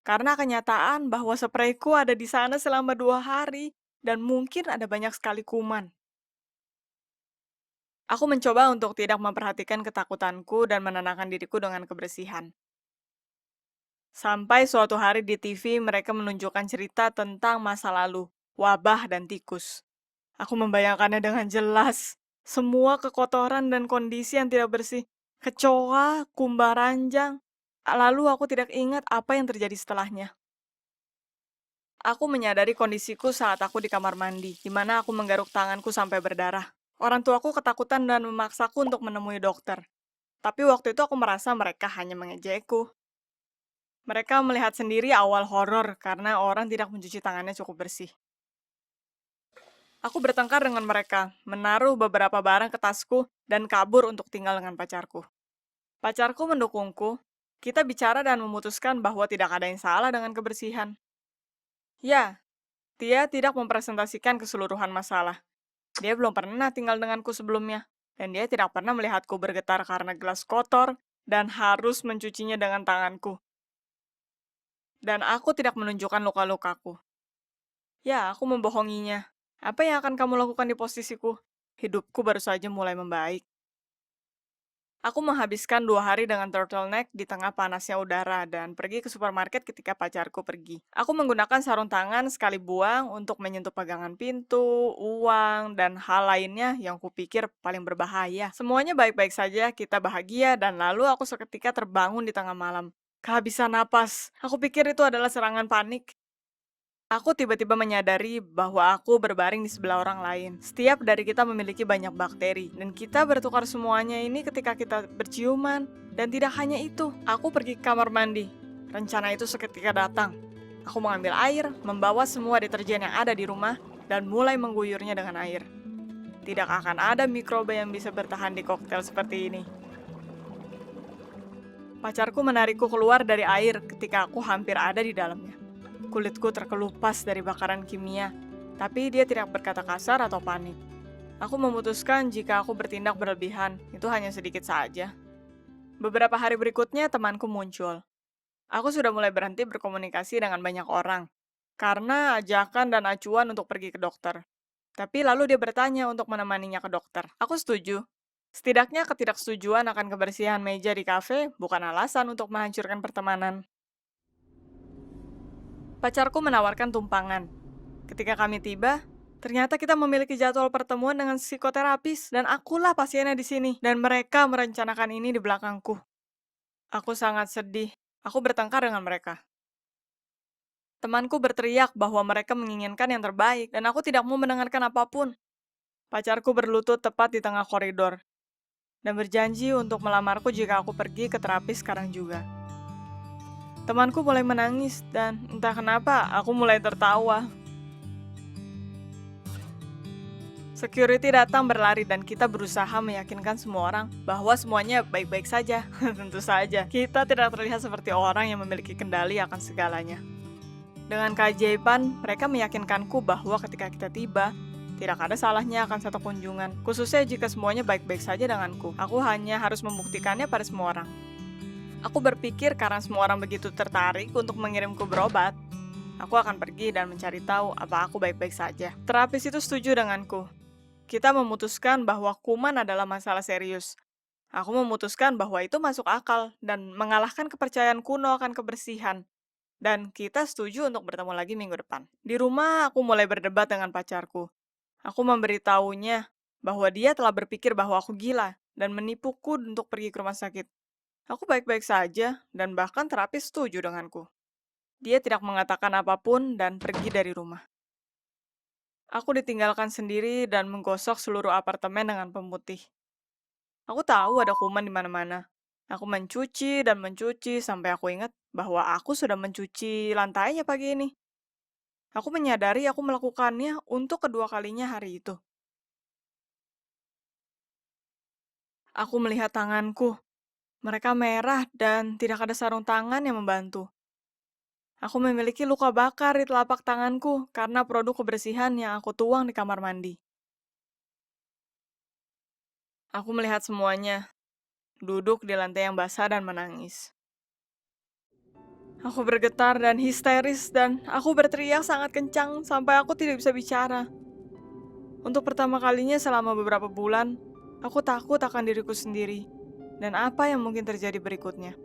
Karena kenyataan bahwa sprayku ada di sana selama 2 hari, dan mungkin ada banyak sekali kuman. Aku mencoba untuk tidak memperhatikan ketakutanku dan menenangkan diriku dengan kebersihan. Sampai suatu hari di TV mereka menunjukkan cerita tentang masa lalu, wabah dan tikus. Aku membayangkannya dengan jelas. Semua kekotoran dan kondisi yang tidak bersih. Kecoa, kumbar ranjang. Lalu aku tidak ingat apa yang terjadi setelahnya. Aku menyadari kondisiku saat aku di kamar mandi, di mana aku menggaruk tanganku sampai berdarah. Orang tuaku ketakutan dan memaksaku untuk menemui dokter. Tapi waktu itu aku merasa mereka hanya mengejekku. Mereka melihat sendiri awal horor karena orang tidak mencuci tangannya cukup bersih. Aku bertengkar dengan mereka, menaruh beberapa barang ke tasku, dan kabur untuk tinggal dengan pacarku. Pacarku mendukungku. Kita bicara dan memutuskan bahwa tidak ada yang salah dengan kebersihan. Ya, dia tidak mempresentasikan keseluruhan masalah. Dia belum pernah tinggal denganku sebelumnya, dan dia tidak pernah melihatku bergetar karena gelas kotor dan harus mencucinya dengan tanganku. Dan aku tidak menunjukkan luka-lukaku. Ya, aku membohonginya. Apa yang akan kamu lakukan di posisiku? Hidupku baru saja mulai membaik. Aku menghabiskan 2 hari dengan turtleneck di tengah panasnya udara dan pergi ke supermarket ketika pacarku pergi. Aku menggunakan sarung tangan sekali buang untuk menyentuh pegangan pintu, uang, dan hal lainnya yang kupikir paling berbahaya. Semuanya baik-baik saja, kita bahagia, dan lalu aku seketika terbangun di tengah malam. Kehabisan napas. Aku pikir itu adalah serangan panik. Aku tiba-tiba menyadari bahwa aku berbaring di sebelah orang lain. Setiap dari kita memiliki banyak bakteri, dan kita bertukar semuanya ini ketika kita berciuman. Dan tidak hanya itu, aku pergi ke kamar mandi. Rencana itu seketika datang. Aku mengambil air, membawa semua deterjen yang ada di rumah, dan mulai mengguyurnya dengan air. Tidak akan ada mikroba yang bisa bertahan di koktail seperti ini. Pacarku menarikku keluar dari air ketika aku hampir ada di dalamnya. Kulitku terkelupas dari bakaran kimia, tapi dia tidak berkata kasar atau panik. Aku memutuskan jika aku bertindak berlebihan, itu hanya sedikit saja. Beberapa hari berikutnya temanku muncul. Aku sudah mulai berhenti berkomunikasi dengan banyak orang, karena ajakan dan acuan untuk pergi ke dokter. Tapi lalu dia bertanya untuk menemaninya ke dokter. Aku setuju. Setidaknya ketidaksetujuan akan kebersihan meja di kafe bukan alasan untuk menghancurkan pertemanan. Pacarku menawarkan tumpangan. Ketika kami tiba, ternyata kita memiliki jadwal pertemuan dengan psikoterapis dan akulah pasiennya di sini dan mereka merencanakan ini di belakangku. Aku sangat sedih. Aku bertengkar dengan mereka. Temanku berteriak bahwa mereka menginginkan yang terbaik dan aku tidak mau mendengarkan apapun. Pacarku berlutut tepat di tengah koridor dan berjanji untuk melamarku jika aku pergi ke terapis sekarang juga. Temanku mulai menangis dan entah kenapa aku mulai tertawa. Security datang berlari dan kita berusaha meyakinkan semua orang bahwa semuanya baik-baik saja. Tentu saja, kita tidak terlihat seperti orang yang memiliki kendali akan segalanya. Dengan keajaiban, mereka meyakinkanku bahwa ketika kita tiba, tidak ada salahnya akan satu kunjungan, khususnya jika semuanya baik-baik saja denganku. Aku hanya harus membuktikannya pada semua orang. Aku berpikir karena semua orang begitu tertarik untuk mengirimku berobat, aku akan pergi dan mencari tahu apa aku baik-baik saja. Terapis itu setuju denganku. Kita memutuskan bahwa kuman adalah masalah serius. Aku memutuskan bahwa itu masuk akal dan mengalahkan kepercayaan kuno akan kebersihan. Dan kita setuju untuk bertemu lagi minggu depan. Di rumah, aku mulai berdebat dengan pacarku. Aku memberitahunya bahwa dia telah berpikir bahwa aku gila. dan menipuku untuk pergi ke rumah sakit. Aku baik-baik saja, dan bahkan terapis setuju denganku. Dia tidak mengatakan apapun dan pergi dari rumah. Aku ditinggalkan sendiri dan menggosok seluruh apartemen dengan pemutih. Aku tahu ada kuman di mana-mana. Aku mencuci dan mencuci sampai aku ingat bahwa aku sudah mencuci lantainya pagi ini. Aku menyadari aku melakukannya untuk kedua kalinya hari itu. Aku melihat tanganku. Mereka merah dan tidak ada sarung tangan yang membantu. Aku memiliki luka bakar di telapak tanganku karena produk kebersihan yang aku tuang di kamar mandi. Aku melihat semuanya, duduk di lantai yang basah dan menangis. Aku bergetar dan histeris dan aku berteriak sangat kencang sampai aku tidak bisa bicara. Untuk pertama kalinya selama beberapa bulan, aku takut akan diriku sendiri dan apa yang mungkin terjadi berikutnya.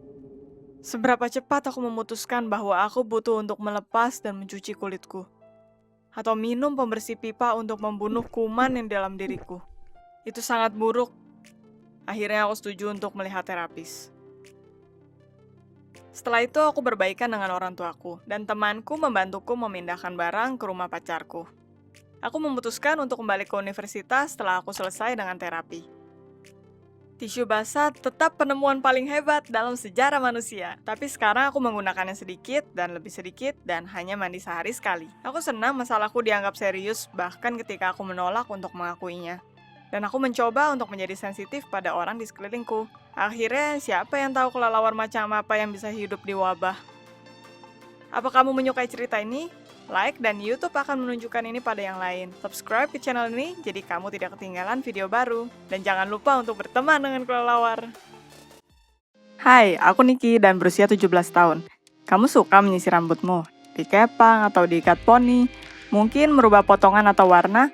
Seberapa cepat aku memutuskan bahwa aku butuh untuk melepas dan mencuci kulitku, atau minum pembersih pipa untuk membunuh kuman yang dalam diriku. Itu sangat buruk. Akhirnya aku setuju untuk melihat terapis. Setelah itu aku berbaikan dengan orang tuaku, dan temanku membantuku memindahkan barang ke rumah pacarku. Aku memutuskan untuk kembali ke universitas setelah aku selesai dengan terapi. Tisu basah tetap penemuan paling hebat dalam sejarah manusia. Tapi sekarang aku menggunakannya sedikit dan lebih sedikit dan hanya mandi sehari sekali. Aku senang masalahku dianggap serius bahkan ketika aku menolak untuk mengakuinya. Dan aku mencoba untuk menjadi sensitif pada orang di sekelilingku. Akhirnya, siapa yang tahu kelelawar macam apa yang bisa hidup di wabah? Apa kamu menyukai cerita ini? Like dan YouTube akan menunjukkan ini pada yang lain. Subscribe ke channel ini jadi kamu tidak ketinggalan video baru. Dan jangan lupa untuk berteman dengan kelelawar. Hai, aku Niki dan berusia 17 tahun. Kamu suka menyisir rambutmu? Dikepang atau diikat poni? Mungkin merubah potongan atau warna?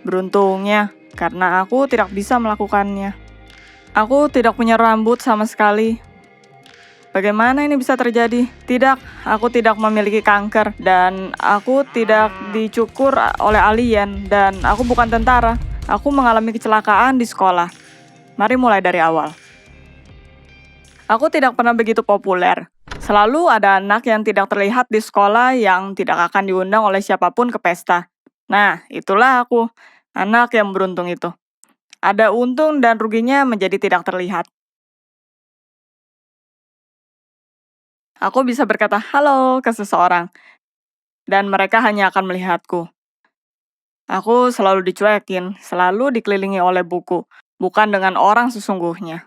Beruntungnya, karena aku tidak bisa melakukannya. Aku tidak punya rambut sama sekali. Bagaimana ini bisa terjadi? Tidak, aku tidak memiliki kanker, dan aku tidak dicukur oleh alien, dan aku bukan tentara. Aku mengalami kecelakaan di sekolah. Mari mulai dari awal. Aku tidak pernah begitu populer. Selalu ada anak yang tidak terlihat di sekolah yang tidak akan diundang oleh siapapun ke pesta. Nah, itulah aku, anak yang beruntung itu. Ada untung dan ruginya menjadi tidak terlihat. Aku bisa berkata halo ke seseorang, dan mereka hanya akan melihatku. Aku selalu dicuekin, selalu dikelilingi oleh buku, bukan dengan orang sesungguhnya.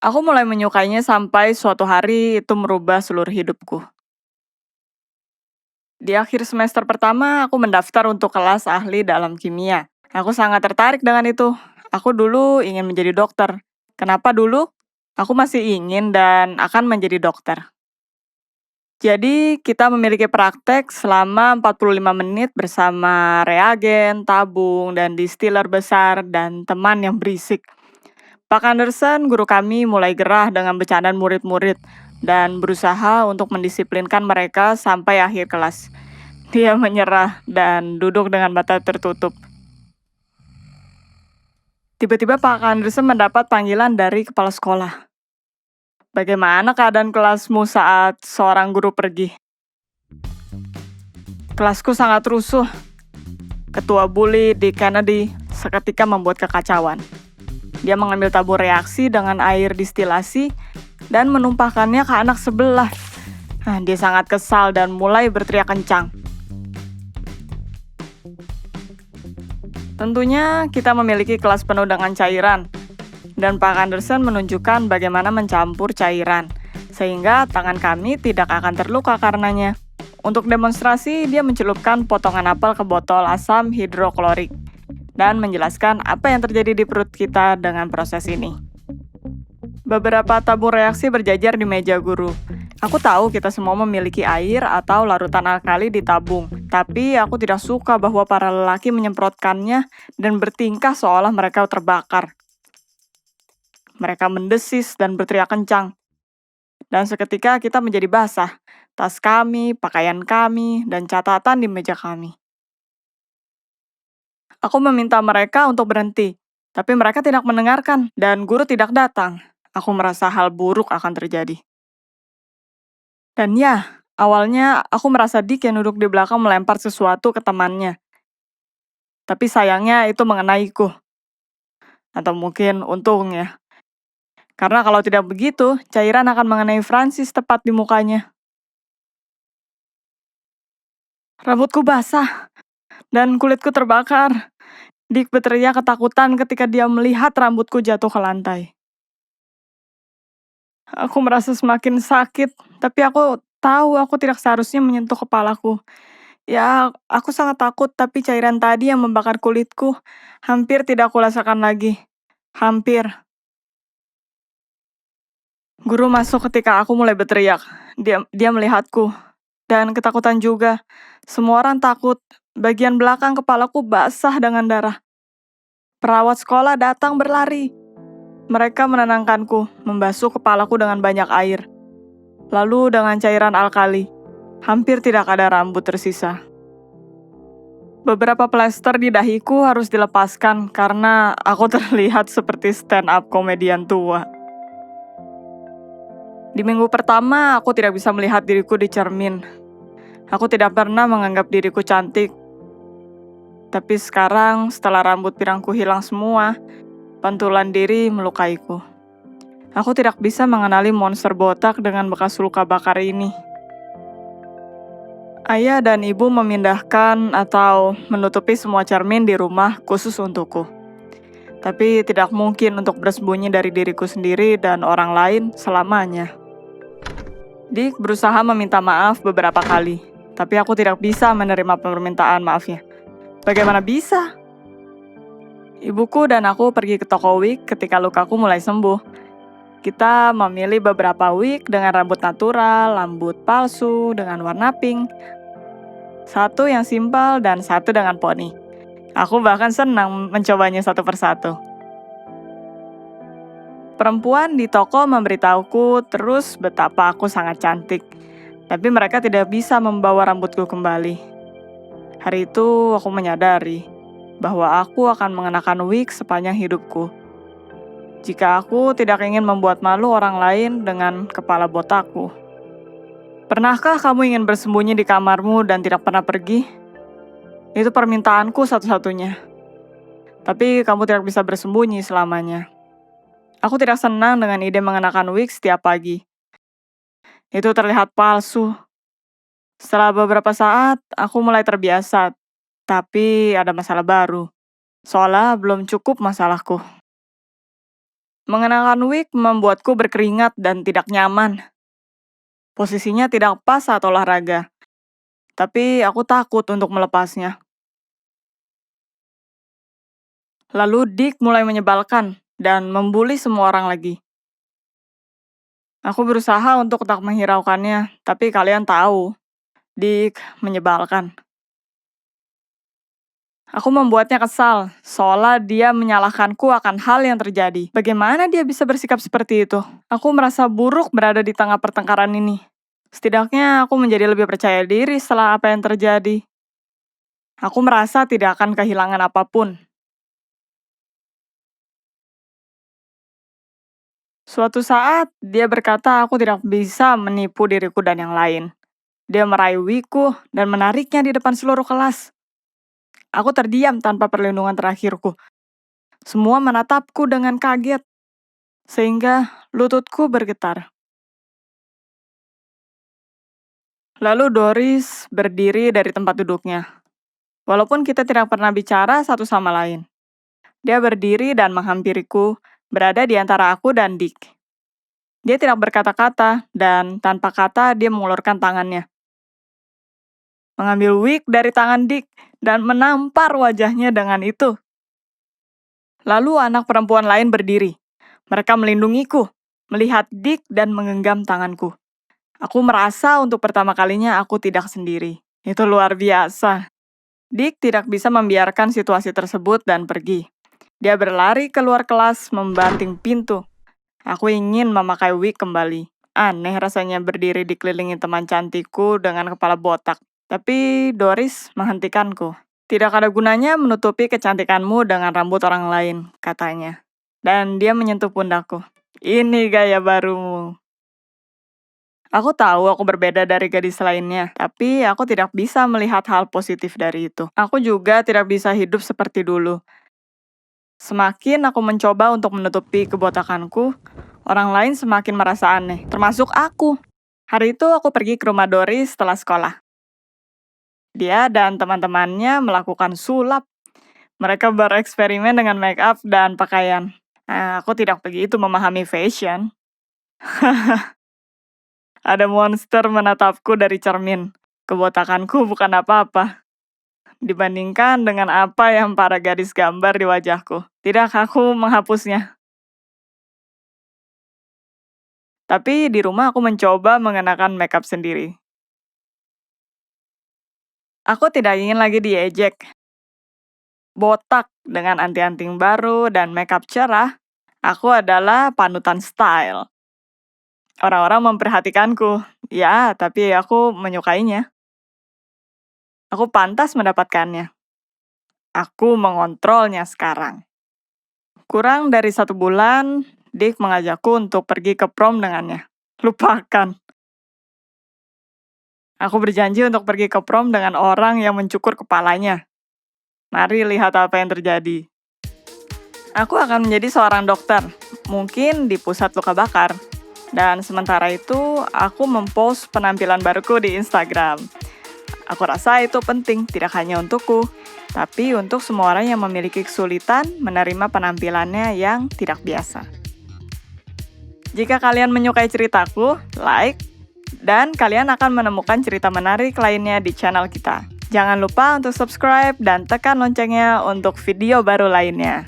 Aku mulai menyukainya sampai suatu hari itu merubah seluruh hidupku. Di akhir semester pertama, aku mendaftar untuk kelas ahli dalam kimia. Aku sangat tertarik dengan itu. Aku dulu ingin menjadi dokter. Kenapa dulu? Aku masih ingin dan akan menjadi dokter. Jadi, kita memiliki praktek selama 45 menit bersama reagen, tabung, dan distiller besar, dan teman yang berisik. Pak Anderson, guru kami, mulai gerah dengan bercandaan murid-murid dan berusaha untuk mendisiplinkan mereka sampai akhir kelas. Dia menyerah dan duduk dengan mata tertutup. Tiba-tiba Pak Anderson mendapat panggilan dari kepala sekolah. Bagaimana keadaan kelasmu saat seorang guru pergi? Kelasku sangat rusuh. Ketua bully di Kennedy seketika membuat kekacauan. Dia mengambil tabur reaksi dengan air distilasi dan menumpahkannya ke anak sebelah. Dia sangat kesal dan mulai berteriak kencang. Tentunya kita memiliki kelas penuh dengan cairan, dan Pak Anderson menunjukkan bagaimana mencampur cairan, sehingga tangan kami tidak akan terluka karenanya. Untuk demonstrasi, dia mencelupkan potongan apel ke botol asam hidroklorik dan menjelaskan apa yang terjadi di perut kita dengan proses ini. Beberapa tabung reaksi berjajar di meja guru. Aku tahu kita semua memiliki air atau larutan alkali di tabung, tapi aku tidak suka bahwa para lelaki menyemprotkannya dan bertingkah seolah mereka terbakar. Mereka mendesis dan berteriak kencang. Dan seketika kita menjadi basah. Tas kami, pakaian kami, dan catatan di meja kami. Aku meminta mereka untuk berhenti. Tapi mereka tidak mendengarkan, dan guru tidak datang. Aku merasa hal buruk akan terjadi. Dan ya, awalnya aku merasa Dick yang duduk di belakang melempar sesuatu ke temannya. Tapi sayangnya itu mengenaiku. Atau mungkin untungnya. Karena kalau tidak begitu, cairan akan mengenai Francis tepat di mukanya. Rambutku basah, dan kulitku terbakar. Dick berteriak ketakutan ketika dia melihat rambutku jatuh ke lantai. Aku merasa semakin sakit, tapi aku tahu aku tidak seharusnya menyentuh kepalaku. Ya, aku sangat takut, tapi cairan tadi yang membakar kulitku hampir tidak kurasakan lagi. Hampir. Guru masuk ketika aku mulai berteriak. Dia melihatku, dan ketakutan juga. Semua orang takut. Bagian belakang kepalaku basah dengan darah. Perawat sekolah datang berlari. Mereka menenangkanku, membasuh kepalaku dengan banyak air. Lalu dengan cairan alkali. Hampir tidak ada rambut tersisa. Beberapa plester di dahiku harus dilepaskan karena aku terlihat seperti stand-up komedian tua. Di minggu pertama, aku tidak bisa melihat diriku di cermin. Aku tidak pernah menganggap diriku cantik. Tapi sekarang, setelah rambut pirangku hilang semua, pantulan diri melukaiku. Aku tidak bisa mengenali monster botak dengan bekas luka bakar ini. Ayah dan ibu memindahkan atau menutupi semua cermin di rumah khusus untukku. Tapi tidak mungkin untuk bersembunyi dari diriku sendiri dan orang lain selamanya. Dick berusaha meminta maaf beberapa kali, tapi aku tidak bisa menerima permintaan maafnya. Bagaimana bisa? Ibuku dan aku pergi ke toko wig ketika lukaku mulai sembuh. Kita memilih beberapa wig dengan rambut natural, rambut palsu, dengan warna pink. Satu yang simpel dan satu dengan poni. Aku bahkan senang mencobanya satu persatu. Perempuan di toko memberitahuku terus betapa aku sangat cantik. Tapi mereka tidak bisa membawa rambutku kembali. Hari itu aku menyadari bahwa aku akan mengenakan wig sepanjang hidupku. Jika aku tidak ingin membuat malu orang lain dengan kepala botakku. Pernahkah kamu ingin bersembunyi di kamarmu dan tidak pernah pergi? Itu permintaanku satu-satunya. Tapi kamu tidak bisa bersembunyi selamanya. Aku tidak senang dengan ide mengenakan wig setiap pagi. Itu terlihat palsu. Setelah beberapa saat, aku mulai terbiasa. Tapi ada masalah baru. Soalnya belum cukup masalahku. Mengenakan wig membuatku berkeringat dan tidak nyaman. Posisinya tidak pas saat olahraga. Tapi aku takut untuk melepasnya. Lalu Dick mulai menyebalkan dan membuli semua orang lagi. Aku berusaha untuk tak menghiraukannya, tapi kalian tahu, Dick menyebalkan. Aku membuatnya kesal, seolah dia menyalahkanku akan hal yang terjadi. Bagaimana dia bisa bersikap seperti itu? Aku merasa buruk berada di tengah pertengkaran ini. Setidaknya aku menjadi lebih percaya diri setelah apa yang terjadi. Aku merasa tidak akan kehilangan apapun. Suatu saat, dia berkata aku tidak bisa menipu diriku dan yang lain. Dia merayuiku dan menariknya di depan seluruh kelas. Aku terdiam tanpa perlindungan terakhirku. Semua menatapku dengan kaget, sehingga lututku bergetar. Lalu Doris berdiri dari tempat duduknya. Walaupun kita tidak pernah bicara satu sama lain. Dia berdiri dan menghampiriku, berada di antara aku dan Dick. Dia tidak berkata-kata, dan tanpa kata dia mengulurkan tangannya. Mengambil wig dari tangan Dick, dan menampar wajahnya dengan itu. Lalu anak perempuan lain berdiri. Mereka melindungiku, melihat Dick dan menggenggam tanganku. Aku merasa untuk pertama kalinya aku tidak sendiri. Itu luar biasa. Dick tidak bisa membiarkan situasi tersebut dan pergi. Dia berlari keluar kelas membanting pintu. Aku ingin memakai wig kembali. Aneh rasanya berdiri dikelilingi teman cantikku dengan kepala botak. Tapi Doris menghentikanku. Tidak ada gunanya menutupi kecantikanmu dengan rambut orang lain, katanya. Dan dia menyentuh pundakku. Ini gaya barumu. Aku tahu aku berbeda dari gadis lainnya, tapi aku tidak bisa melihat hal positif dari itu. Aku juga tidak bisa hidup seperti dulu. Semakin aku mencoba untuk menutupi kebotakanku, orang lain semakin merasa aneh, termasuk aku. Hari itu aku pergi ke rumah Doris setelah sekolah. Dia dan teman-temannya melakukan sulap. Mereka bereksperimen dengan make up dan pakaian. Aku tidak begitu memahami fashion. Ada monster menatapku dari cermin. Kebotakanku bukan apa-apa dibandingkan dengan apa yang para gadis gambar di wajahku. Tidak, aku menghapusnya. Tapi di rumah aku mencoba mengenakan makeup sendiri. Aku tidak ingin lagi diejek. Botak dengan anting-anting baru dan makeup cerah, aku adalah panutan style. Orang-orang memperhatikanku, ya, tapi aku menyukainya. Aku pantas mendapatkannya. Aku mengontrolnya sekarang. Kurang dari 1 bulan, Dick mengajakku untuk pergi ke prom dengannya. Lupakan. Aku berjanji untuk pergi ke prom dengan orang yang mencukur kepalanya. Mari lihat apa yang terjadi. Aku akan menjadi seorang dokter, mungkin di pusat luka bakar. Dan sementara itu, aku mempost penampilan baruku di Instagram. Aku rasa itu penting, tidak hanya untukku, tapi untuk semua orang yang memiliki kesulitan menerima penampilannya yang tidak biasa. Jika kalian menyukai ceritaku, like, dan kalian akan menemukan cerita menarik lainnya di channel kita. Jangan lupa untuk subscribe dan tekan loncengnya untuk video baru lainnya.